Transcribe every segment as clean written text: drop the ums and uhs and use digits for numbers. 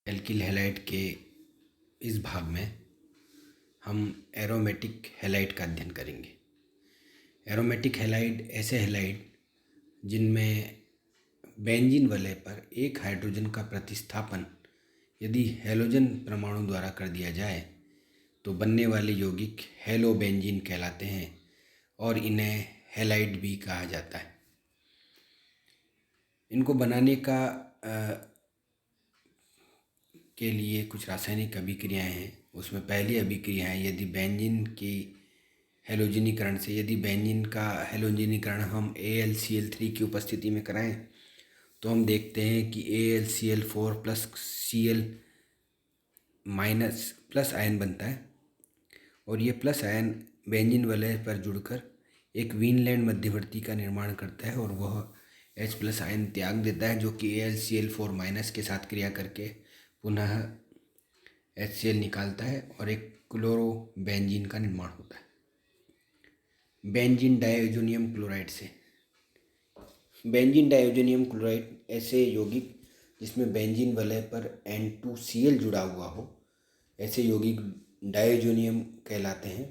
Alkyl halide के इस भाग में हम एरोमेटिक हैलाइड का अध्ययन करेंगे। एरोमेटिक हैलाइड ऐसे हैलाइड जिनमें बेंजीन वलय पर एक हाइड्रोजन का प्रतिस्थापन यदि हैलोजन परमाणु द्वारा कर दिया जाए तो बनने वाले यौगिक हैलोबेंजीन कहलाते हैं और इन्हें हैलाइड भी कहा जाता है। इनको बनाने के लिए कुछ रासायनिक अभिक्रियाएं हैं। उसमें पहली अभिक्रिया है यदि बेंजीन की हैलोजनीकरण से यदि बेंजीन का हैलोजनीकरण हम AlCl3 की उपस्थिति में कराएं तो हम देखते हैं कि AlCl4 plus Cl minus plus ion बनता है और ये प्लस आयन बेंजीन वलय पर जुड़कर एक विनलैंड मध्यवर्ती का निर्माण करता है और वह H प्लस आयन त्याग देता है जो कि AlCl4 माइनस के साथ क्रिया करके पुनः HCl निकालता है और एक क्लोरो बेंजीन का निर्माण होता है। बेंजीन डायज़ोनियम क्लोराइड से बेंजीन डायज़ोनियम क्लोराइड ऐसे यौगिक जिसमें बेंजीन वलय पर N2Cl जुड़ा हुआ हो, ऐसे यौगिक डायज़ोनियम कहलाते हैं।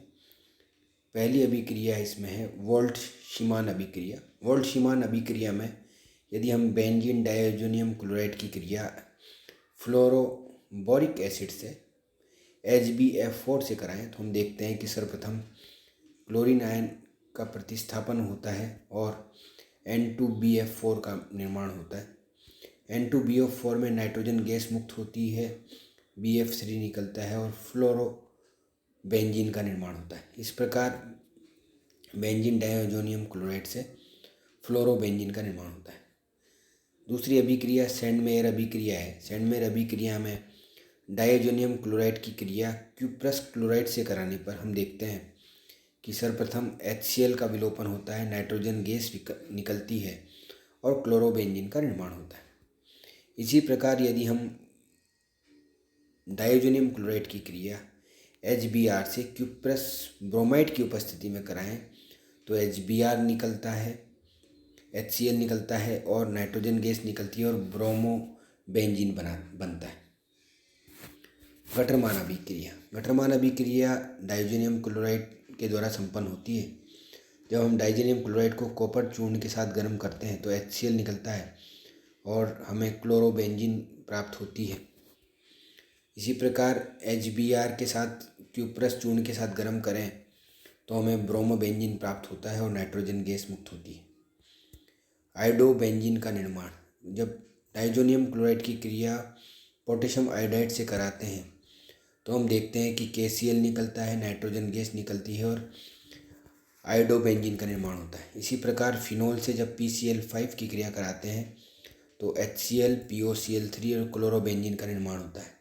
पहली अभिक्रिया इसमें है वोल्ट-शीमान अभिक्रिया। वोल्ट-शीमान अभिक्रिया में यदि हम बेंजीन डायज़ोनियम क्लोराइड की क्रिया फ्लोरोबोरिक एसिड से HbF4 से कराएं तो हम देखते हैं कि सर्वप्रथम क्लोरीन आयन का प्रतिस्थापन होता है और N2BF4 का निर्माण होता है। N2BF4 में नाइट्रोजन गैस मुक्त होती है, BF3 निकलता है और फ्लोरो बेंजीन का निर्माण होता है। इस प्रकार बेंजीन डायज़ोनियम क्लोराइड से फ्लोरोबेंजीन का निर्माण होता है। दूसरी अभिक्रिया सैंडमेयर अभिक्रिया है। सैंडमेयर अभिक्रिया में डायज़ोनियम क्लोराइड की क्रिया क्यूप्रस क्लोराइड से कराने पर हम देखते हैं कि सर्वप्रथम HCl का विलोपन होता है, नाइट्रोजन गैस निकलती है और क्लोरोबेंजीन का निर्माण होता है। इसी प्रकार यदि हम डायज़ोनियम क्लोराइड की क्रिया HBr से क्यूप्रस ब्रोमाइड की उपस्थिति में कराएं तो HBr निकलता है, HCl निकलता है और नाइट्रोजन गैस निकलती है और ब्रोमो बेंजीन बनता है। गटरमान अभिक्रिया गटरमान अभिक्रिया डायज़ोनियम क्लोराइड के द्वारा संपन्न होती है। जब हम डायज़ोनियम क्लोराइड को कॉपर चूर्ण के साथ गर्म करते हैं तो HCl निकलता है और हमें क्लोरोबेंजीन प्राप्त होती है। इसी प्रकार HBr के साथ क्यूप्रस चूर्ण के साथ गर्म करें तो हमें ब्रोमोबेंजीन प्राप्त होता है और नाइट्रोजन गैस मुक्त होती है। आयोडोबेंजीन का निर्माण जब डायज़ोनियम क्लोराइड की क्रिया पोटेशियम आयोडाइड से कराते हैं तो हम देखते हैं कि KCl निकलता है, नाइट्रोजन गैस निकलती है और आयोडोबेंजीन का निर्माण होता है। इसी प्रकार फिनोल से जब PCl5 की क्रिया कराते हैं तो HCl, POCl3 और क्लोरोबेंजीन का निर्माण होता है।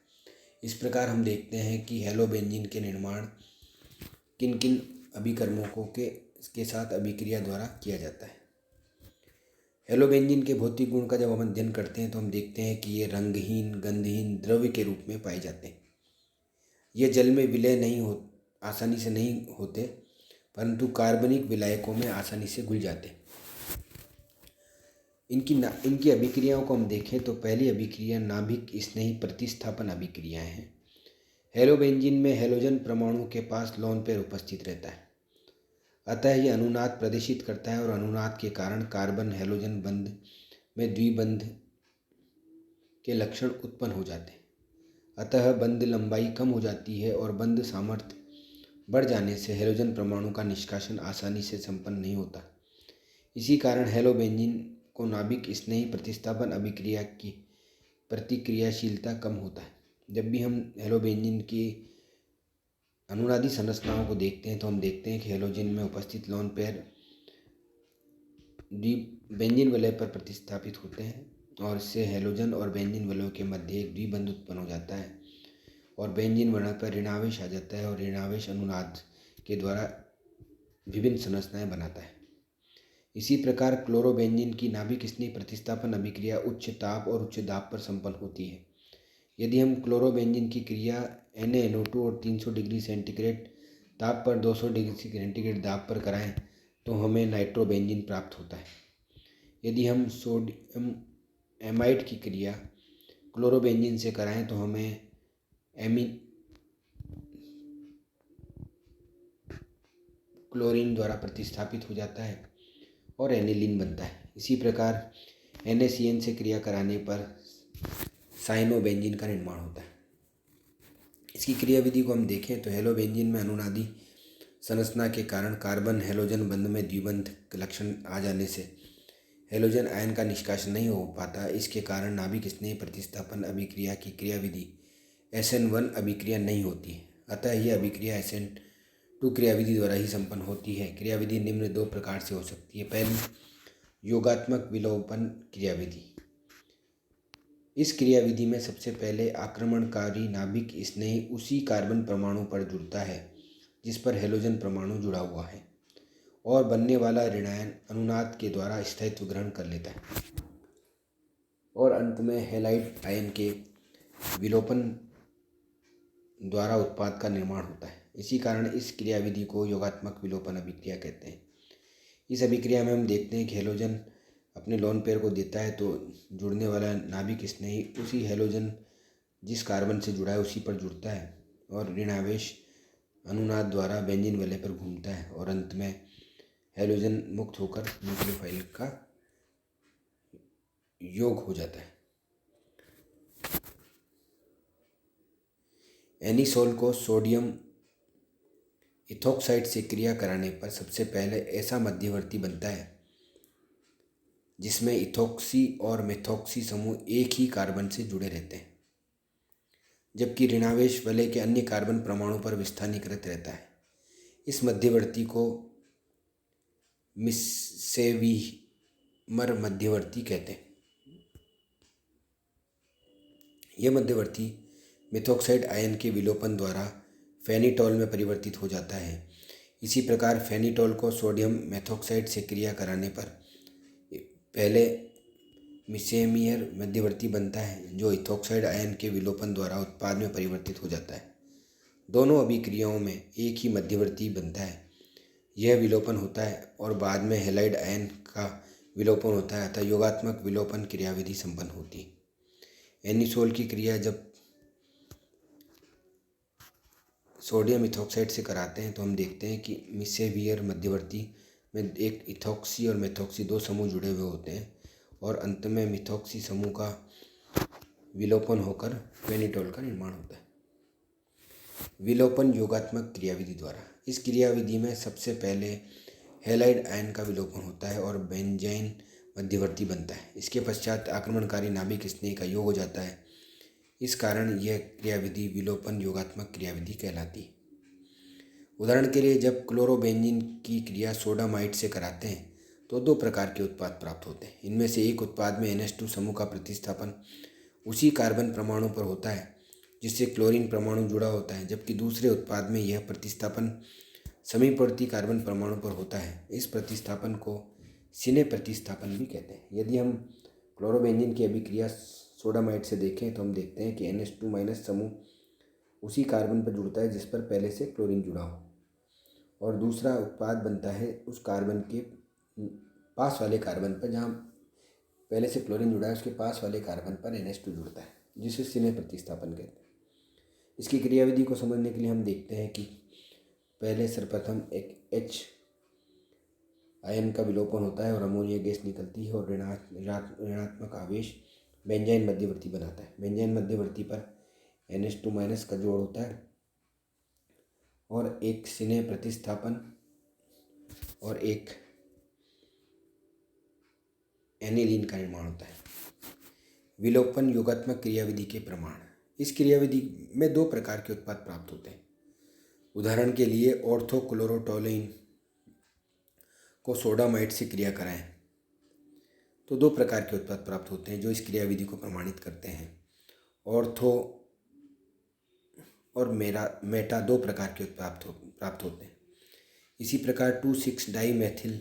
इस प्रकार हम देखते हैं कि हैलोबेंजीन के निर्माण किन किन अभिकर्मकों के साथ अभिक्रिया द्वारा किया जाता है। हैलोबेंजीन के भौतिक गुण का जब हम अध्ययन करते हैं तो हम देखते हैं कि ये रंगहीन, गंधहीन द्रव्य के रूप में पाए जाते हैं। ये जल में विलय आसानी से नहीं होते परंतु कार्बनिक विलायकों में आसानी से घुल जाते हैं। इनकी अभिक्रियाओं को हम देखें तो पहली अभिक्रिया नाभिक स्नेही प्रतिस्थापन अभिक्रियाएं हैं। हैलोबेंजीन में हैलोजन परमाणु के पास लोन पेयर उपस्थित रहता है, अतः यह अनुनाद प्रदर्शित करता है और अनुनाद के कारण कार्बन हैलोजन बंध में द्विबंध के लक्षण उत्पन्न हो जाते हैं। अतः बंध लंबाई कम हो जाती है और बंध सामर्थ्य बढ़ जाने से हैलोजन परमाणु का निष्कासन आसानी से संपन्न नहीं होता। इसी कारण हैलोबेंजीन को नाभिक स्नेही प्रतिस्थापन अभिक्रिया की प्रतिक्रियाशीलता कम होता है। जब भी हम हैलोबेंजीन की अनुनादी संरचनाओं को देखते हैं तो हम देखते हैं कि हैलोजन में उपस्थित लोन पेयर बेंजीन वलय पर प्रतिस्थापित होते हैं और इससे हैलोजन और बेंजीन वलयों के मध्य एक द्विबंध उत्पन्न हो जाता है और बेंजीन वलय पर ऋणावेश आ जाता है और ऋणावेश अनुनाद के द्वारा विभिन्न संरचनाएं बनाता है। इसी प्रकार क्लोरोबेंजीन की नाभिक स्नेही प्रतिस्थापन अभिक्रिया उच्च ताप और उच्च दाब पर संपन्न होती है। यदि हम क्लोरोबेंजीन की क्रिया NaNO2 और 300 डिग्री सेंटीग्रेड ताप पर 200 डिग्री सेंटीग्रेड दाब पर कराएं तो हमें नाइट्रोबेंजीन प्राप्त होता है। यदि हम सोडियम एमाइड की क्रिया क्लोरोबेंजीन से कराएं तो हमें क्लोरीन द्वारा प्रतिस्थापित हो जाता है और एनिलीन बनता है। इसी प्रकार NaCN से क्रिया कराने पर साइनोबेंजीन का निर्माण होता है। इसकी क्रियाविधि को हम देखें तो हेलोबेंजीन में अनुनादी संरचना के कारण कार्बन हेलोजन बंध में द्विबंध लक्षण आ जाने से हेलोजन आयन का निष्कासन नहीं हो पाता। इसके कारण नाभिक स्नेह प्रतिस्थापन अभिक्रिया की क्रियाविधि SN1 अभिक्रिया नहीं होती है। अतः यह अभिक्रिया SN2 क्रियाविधि द्वारा ही संपन्न होती है। क्रियाविधि निम्न दो प्रकार से हो सकती है। पहली, योगात्मक विलोपन क्रियाविधि। इस क्रियाविधि में सबसे पहले आक्रमणकारी नाभिक स्नेही उसी कार्बन परमाणु पर जुड़ता है जिस पर हेलोजन परमाणु जुड़ा हुआ है और बनने वाला ऋणायन अनुनाद के द्वारा स्थायित्व ग्रहण कर लेता है और अंत में हैलाइड आयन के विलोपन द्वारा उत्पाद का निर्माण होता है। इसी कारण इस क्रियाविधि को योगात्मक विलोपन अभिक्रिया कहते हैं। इस अभिक्रिया में हम देखते हैं कि हेलोजन अपने लोन पेयर को देता है तो जुड़ने वाला नाभिक स्नेही उसी हेलोजन जिस कार्बन से जुड़ा है उसी पर जुड़ता है और ऋणावेश अनुनाद द्वारा बेंजीन वलय पर घूमता है और अंत में हेलोजन मुक्त होकर न्यूक्लियोफाइल का योग हो जाता है। एनिसोल को सोडियम इथोक्साइड से क्रिया कराने पर सबसे पहले ऐसा मध्यवर्ती बनता है जिसमें इथोक्सी और मेथोक्सी समूह एक ही कार्बन से जुड़े रहते हैं, जबकि ऋणावेश वलय के अन्य कार्बन परमाणु पर विस्थानीकृत रहता है। इस मध्यवर्ती को मिस्सेवीमर मध्यवर्ती कहते हैं। यह मध्यवर्ती मेथोक्साइड आयन के विलोपन द्वारा फेनिटॉल में परिवर्तित हो जाता है। इसी प्रकार फेनिटॉल को सोडियम मेथोक्साइड से क्रिया कराने पर पहले मिसेमियर मध्यवर्ती बनता है जो इथोक्साइड आयन के विलोपन द्वारा उत्पाद में परिवर्तित हो जाता है। दोनों अभिक्रियाओं में एक ही मध्यवर्ती बनता है। यह विलोपन होता है और बाद में हैलाइड आयन का विलोपन होता है, अतः योगात्मक विलोपन क्रियाविधि संपन्न होती है। एनिसोल की क्रिया जब सोडियम इथोक्साइड से कराते हैं तो हम देखते हैं कि मिसेवियर मध्यवर्ती में एक इथोक्सी और मेथोक्सी दो समूह जुड़े हुए होते हैं और अंत में मिथोक्सी समूह का विलोपन होकर फेनिटॉल का निर्माण होता है। विलोपन योगात्मक क्रियाविधि द्वारा। इस क्रियाविधि में सबसे पहले हैलाइड आयन का विलोपन होता है और बेंजाइन मध्यवर्ती बनता है। इसके पश्चात आक्रमणकारी नाभिक स्नेह का योग हो जाता है। इस कारण यह क्रियाविधि विलोपन योगात्मक क्रियाविधि कहलाती है। उदाहरण के लिए जब क्लोरोबेंजीन की क्रिया सोडामाइड से कराते हैं तो दो प्रकार के उत्पाद प्राप्त होते हैं। इनमें से एक उत्पाद में NH2 समूह का प्रतिस्थापन उसी कार्बन परमाणु पर होता है जिससे क्लोरीन परमाणु जुड़ा होता है, जबकि दूसरे उत्पाद में यह प्रतिस्थापन समीपवर्ती कार्बन परमाणु पर होता है। इस प्रतिस्थापन को सिने प्रतिस्थापन भी कहते हैं। यदि हम क्लोरोबेंजीन की अभिक्रिया सोडामाइड से देखें तो हम देखते हैं कि NH2- समूह उसी कार्बन पर जुड़ता है जिस पर पहले से क्लोरीन जुड़ा हो और दूसरा उत्पाद बनता है उस कार्बन के पास वाले कार्बन पर, जहाँ पहले से क्लोरीन जुड़ा है उसके पास वाले कार्बन पर NH2 जुड़ता है, जिसे सिने प्रतिस्थापन कहते हैं। इसकी क्रियाविधि को समझने के लिए हम देखते हैं कि पहले सर्वप्रथम एक H आयन का विलोपन होता है और अमोनिया गैस निकलती है और ऋणात्मक आवेश बेंजाइन मध्यवर्ती बनाता है। बेंजाइन मध्यवर्ती पर NH2- का जोड़ होता है और एक सिने प्रतिस्थापन और एक एनिलीन का निर्माण होता है। विलोपन योगात्मक क्रियाविधि के प्रमाण। इस क्रियाविधि में दो प्रकार के उत्पाद प्राप्त होते हैं। उदाहरण के लिए ऑर्थोक्लोरोटोलुइन को सोडामाइड से क्रिया कराएं तो दो प्रकार के उत्पाद प्राप्त होते हैं जो इस क्रियाविधि को प्रमाणित करते हैं। ऑर्थो और मेटा दो प्रकार के उत्पाद प्राप्त होते हैं। इसी प्रकार 2,6-डाइमेथिल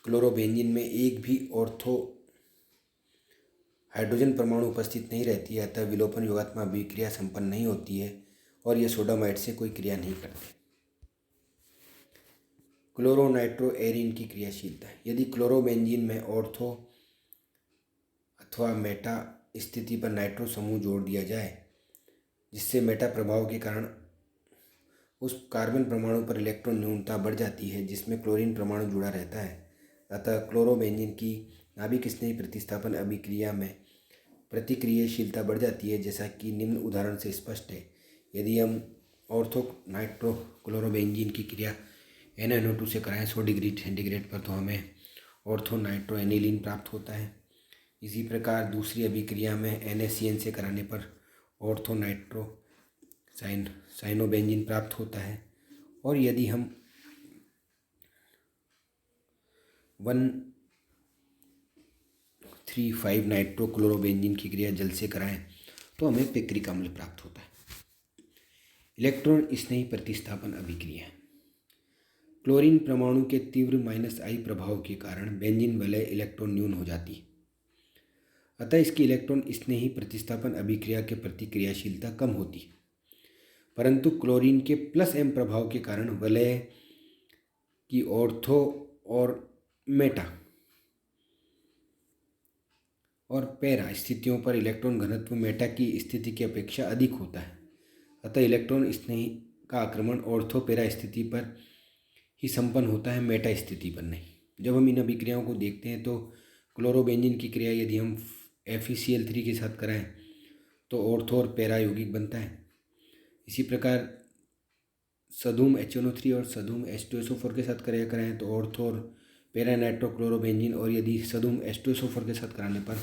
क्लोरोबेंजीन में एक भी ऑर्थो हाइड्रोजन परमाणु उपस्थित नहीं रहती है, अतः विलोपन योगात्मक अभिक्रिया संपन्न नहीं होती है और यह सोडामाइड से कोई क्रिया नहीं करते। क्लोरोनाइट्रोएरिन की क्रियाशीलता। यदि क्लोरोबेंजीन में ऑर्थो अथवा मेटा स्थिति पर नाइट्रो समूह जोड़ दिया जाए, जिससे मेटा प्रभाव के कारण उस कार्बन परमाणु पर इलेक्ट्रॉन न्यूनता बढ़ जाती है जिसमें क्लोरीन परमाणु जुड़ा रहता है। अतः क्लोरोबेंजीन की नाभिक स्नेही प्रतिस्थापन अभिक्रिया में प्रतिक्रियाशीलता बढ़ जाती है, जैसा कि निम्न उदाहरण से स्पष्ट है। यदि हम ऑर्थो नाइट्रो क्लोरोबेंजीन की क्रिया NaNO2 से कराएं 100 डिग्री सेंटीग्रेड पर, तो हमें ऑर्थो नाइट्रो एनिलीन प्राप्त होता है। इसी प्रकार दूसरी अभिक्रिया में NaCN से कराने पर ऑर्थो नाइट्रो साइनोबेंजीन प्राप्त होता है। और यदि हम 1,3,5 नाइट्रो क्लोरोबेंजीन की क्रिया जल से कराएं तो हमें पिक्रिक अम्ल प्राप्त होता है। इलेक्ट्रॉन स्नेही प्रतिस्थापन अभिक्रिया। क्लोरीन परमाणु के तीव्र -I प्रभाव के कारण बेंजीन वलय इलेक्ट्रॉन न्यून हो जाती है, अतः इसकी इलेक्ट्रॉन स्नेही प्रतिस्थापन अभिक्रिया के प्रति क्रियाशीलता कम होती है। परंतु क्लोरीन के +M प्रभाव के कारण वलय की ऑर्थो और मेटा और पैरा स्थितियों पर इलेक्ट्रॉन घनत्व मेटा की स्थिति की अपेक्षा अधिक होता है। अतः इलेक्ट्रॉन स्नेही का आक्रमण ऑर्थो पैरा स्थिति पर ही संपन्न होता है, मेटा स्थिति पर नहीं। जब हम इन अभिक्रियाओं को देखते हैं तो क्लोरोबेंजीन की क्रिया यदि हम FeCl3 के साथ कराएं तो ऑर्थो और पैरा यौगिक बनता है। इसी प्रकार सधूम HNO3 और सधूम H2SO4 के साथ क्रिया कराएं तो ऑर्थो और पैरा नाइट्रोक्लोरोबेंजीन, और यदि सधूम H2SO4 के साथ कराने पर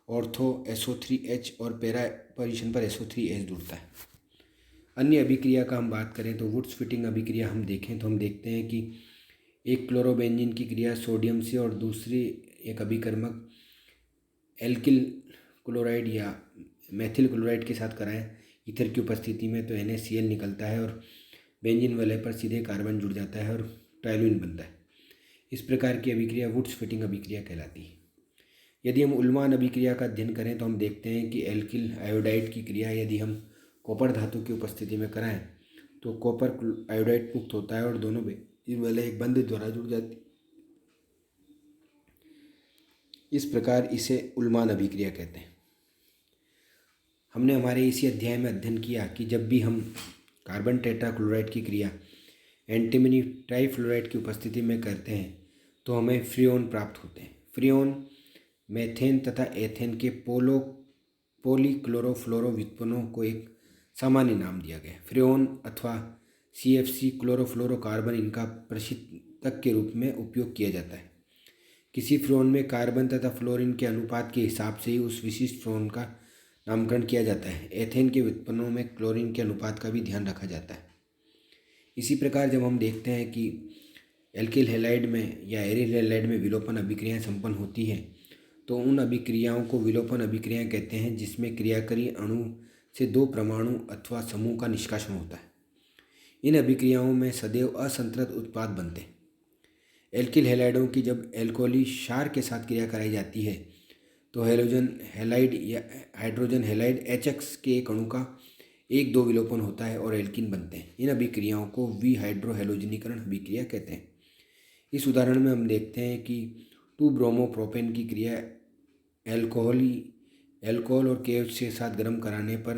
ऑर्थो SO3H और पैरा पोजीशन पर SO3H जुड़ता है। अन्य अभिक्रिया का हम बात करें तो वुड्स फिटिंग अभिक्रिया हम देखें तो हम देखते हैं कि एक क्लोरोबेंजीन की क्रिया सोडियम से और दूसरी एक अभिकर्मक एल्किल क्लोराइड या मेथिल क्लोराइड के साथ कराएं ईथर की उपस्थिति में, तो NaCl निकलता है और बेंजीन वलय पर सीधे कार्बन जुड़ जाता है और टॉल्यूइन बनता है। इस प्रकार की अभिक्रिया वुड्स फिटिंग अभिक्रिया कहलाती है। यदि हम उल्मान अभिक्रिया का अध्ययन करें तो हम देखते हैं कि एल्किल आयोडाइड की क्रिया यदि हम कॉपर धातु की उपस्थिति में कराएं तो कॉपर आयोडाइड मुक्त होता है और दोनों बेंजीन वलय एक बंध द्वारा जुड़ जाती है। इस प्रकार इसे उल्मान अभिक्रिया कहते हैं। हमने हमारे इसी अध्याय में अध्ययन किया कि जब भी हम कार्बन टेट्राक्लोराइड की क्रिया एंटीमनी ट्राइफ्लोराइड की उपस्थिति में करते हैं तो हमें फ्रियोन प्राप्त होते हैं। फ्रियोन मेथेन तथा एथेन के पॉलीक्लोरोफ्लोरो व्युत्पन्नों को एक सामान्य नाम दिया गया। फ्रियोन अथवा CFC क्लोरोफ्लोरोकार्बन इनका प्रशीतक के रूप में उपयोग किया जाता है। किसी फ्रियोन में कार्बन तथा फ्लोरीन के अनुपात के हिसाब से ही उस विशिष्ट फ्रियोन का नामकरण किया जाता है। एथेन के व्युत्पन्नों में क्लोरीन के अनुपात का भी ध्यान रखा जाता है। इसी प्रकार जब हम देखते हैं कि एल्किल हैलाइड में या एरिल हैलाइड में विलोपन अभिक्रियाएं संपन्न होती हैं तो उन अभिक्रियाओं को विलोपन अभिक्रियाएं कहते हैं, जिसमें क्रियाकारी अणु से 2 परमाणु अथवा समूह का निष्कासन होता है। इन अभिक्रियाओं में सदैव असंतृप्त उत्पाद बनते हैं। एल्किल हैलाइडों की जब एल्कोहली क्षार के साथ क्रिया कराई जाती है तो हैलोजन हैलाइड या हाइड्रोजन हैलाइड HX के एक अणु का 1,2 विलोपन होता है और एल्कीन बनते हैं। इन अभिक्रियाओं को विहाइड्रोहैलोजनीकरण अभिक्रिया कहते हैं। इस उदाहरण में हम देखते हैं कि 2-ब्रोमोप्रोपेन की क्रिया एल्कोहल और KOH के साथ गर्म कराने पर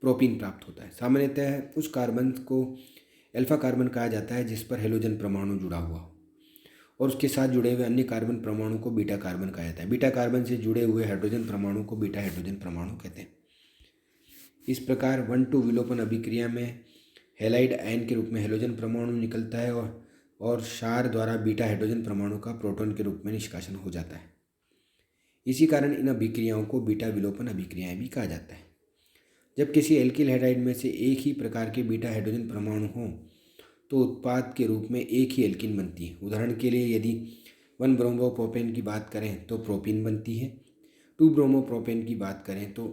प्रोपीन प्राप्त होता है। सामान्यतः उस कार्बन को अल्फा कार्बन कहा जाता है जिस पर हैलोजन परमाणु जुड़ा हुआ हो, और उसके साथ जुड़े हुए अन्य कार्बन परमाणु को बीटा कार्बन कहा जाता है। बीटा कार्बन से जुड़े हुए हाइड्रोजन परमाणु को बीटा हाइड्रोजन परमाणु कहते हैं। इस प्रकार 1,2 विलोपन अभिक्रिया में हैलाइड आयन के रूप में हैलोजन परमाणु निकलता है और क्षार द्वारा बीटा हाइड्रोजन परमाणु का प्रोटॉन के रूप में निष्कासन हो जाता है। इसी कारण इन अभिक्रियाओं को बीटा विलोपन अभिक्रियाएं भी कहा जाता है। जब किसी एल्किल हैलाइड में से एक ही प्रकार के बीटा हाइड्रोजन परमाणु हों तो उत्पाद के रूप में एक ही एल्कीन बनती है। उदाहरण के लिए यदि 1-ब्रोमोप्रोपेन की बात करें तो प्रोपीन बनती है। 2-ब्रोमोप्रोपेन की बात करें तो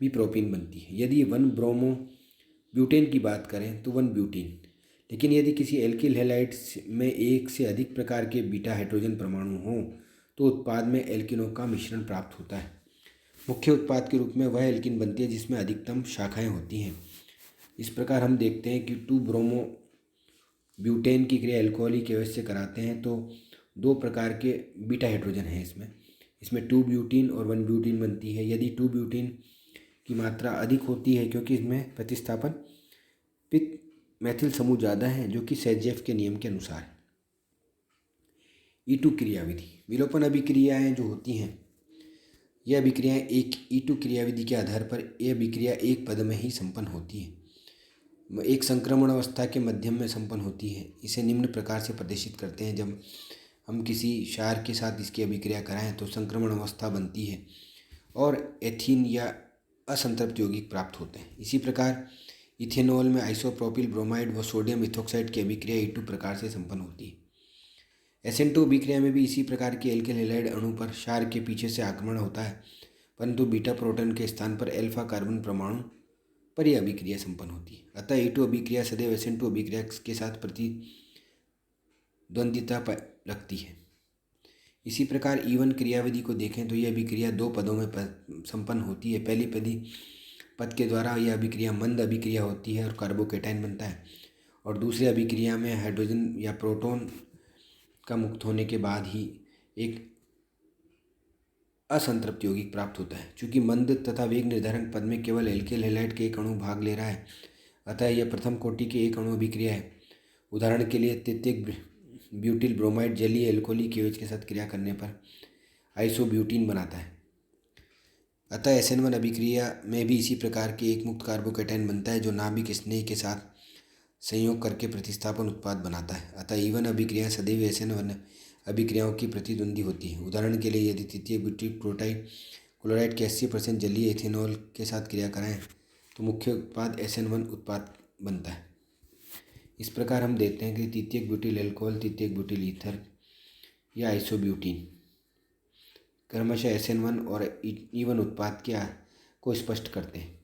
भी प्रोपीन बनती है। यदि 1-ब्रोमोब्यूटेन की बात करें तो 1-ब्यूटीन। लेकिन यदि किसी एल्किल हैलाइड में एक से अधिक प्रकार के बीटा हाइड्रोजन परमाणु हों तो उत्पाद में एल्किनों का मिश्रण प्राप्त होता है। मुख्य उत्पाद के रूप में वह एल्किन बनती है जिसमें अधिकतम शाखाएं होती हैं। इस प्रकार हम देखते हैं कि 2-ब्रोमोब्यूटेन की क्रिया एल्कोहली KOH से कराते हैं तो 2 प्रकार के बीटा हाइड्रोजन हैं इसमें। इसमें 2 ब्यूटीन और 1 ब्यूटीन बनती है। यदि 2 ब्यूटीन की मात्रा अधिक होती है क्योंकि इसमें प्रतिस्थापन पित्त मैथिल समूह ज़्यादा है, जो कि सेजेफ के नियम के अनुसार है। E2 क्रियाविधि, विलोपन अभिक्रियाएँ जो होती हैं, यह अभिक्रियाएँ एक E2 क्रियाविधि के आधार पर यह अभिक्रिया एक पद में ही संपन्न होती है। एक संक्रमण अवस्था के मध्यम में संपन्न होती है। इसे निम्न प्रकार से प्रदर्शित करते हैं। जब हम किसी क्षार के साथ इसकी अभिक्रिया कराएं तो संक्रमण अवस्था बनती है और एथीन या असंतृप्त यौगिक प्राप्त होते हैं। इसी प्रकार इथेनॉल में आइसोप्रोपिल ब्रोमाइड व सोडियम इथोक्साइड की अभिक्रिया E2 प्रकार से संपन्न होती है। SN2 अभिक्रिया में भी इसी प्रकार के एल्केल हैलाइड अणु पर क्षार के पीछे से आक्रमण होता है, परंतु बीटा प्रोटॉन के स्थान पर अल्फा कार्बन परमाणु पर यह अभिक्रिया संपन्न होती है। अतः E2 अभिक्रिया सदैव SN2 अभिक्रिया के साथ प्रतिद्वंदिता रखती है। इसी प्रकार E1 क्रियाविधि को देखें तो यह अभिक्रिया 2 पदों में संपन्न होती है। पहली पद के द्वारा यह अभिक्रिया मंद अभिक्रिया होती है और कार्बोकेटाइन बनता है, और दूसरी अभिक्रिया में हाइड्रोजन या प्रोटॉन का मुक्त होने के बाद ही एक असंतृप्त यौगिक प्राप्त होता है। चूँकि मंद तथा वेग निर्धारण पद में केवल एल्केल हैलाइड के एक अणु भाग ले रहा है, अतः यह प्रथम कोटि के एक अणु अभिक्रिया है। उदाहरण के लिए तृतीयक ब्यूटिल ब्रोमाइड जलीय एल्कोहली KOH के साथ क्रिया करने पर आइसोब्यूटीन बनाता है। अतः SN1 अभिक्रिया में भी इसी प्रकार के एक मुक्त कार्बोकेटाइन बनता है, जो नाभिक स्नेह के साथ संयोग करके प्रतिस्थापन उत्पाद बनाता है। अतः E1 अभिक्रिया सदैव SN1 अभिक्रियाओं की प्रतिद्वंदी होती है। उदाहरण के लिए यदि तृतीय ब्यूटिल प्रोटाइल क्लोराइड के 80% जलीय इथेनॉल के साथ क्रिया कराएं तो मुख्य उत्पाद SN1 उत्पाद बनता है। इस प्रकार हम देखते हैं कि तृतीयक ब्यूटिल अल्कोहल, तृतीयक ब्यूटिल ईथर या आइसोब्यूटीन क्रमशः SN1 और E1 उत्पाद को स्पष्ट करते हैं।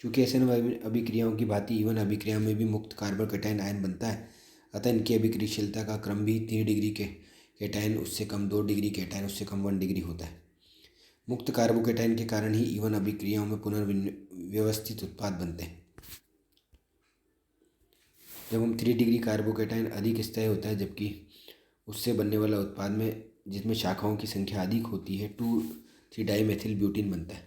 चूँकि SN1 अभिक्रियाओं की भांति E1 अभिक्रिया में भी मुक्त कार्बोकेटाइन आयन बनता है, अतः इनकी अभिक्रियाशीलता का क्रम भी 3 डिग्री के कैटायन उससे कम, 2 डिग्री कैटायन उससे कम 1 डिग्री होता है। मुक्त कार्बोकेटाइन के कारण ही E1 अभिक्रियाओं में पुनर्व्यवस्थित उत्पाद बनते हैं। जब हम 3 डिग्री कार्बोकेटाइन अधिक स्थायी होता है, जबकि उससे बनने वाला उत्पाद में जिसमें शाखाओं की संख्या अधिक होती है 2,3 डाइमेथिल ब्यूटीन बनता है।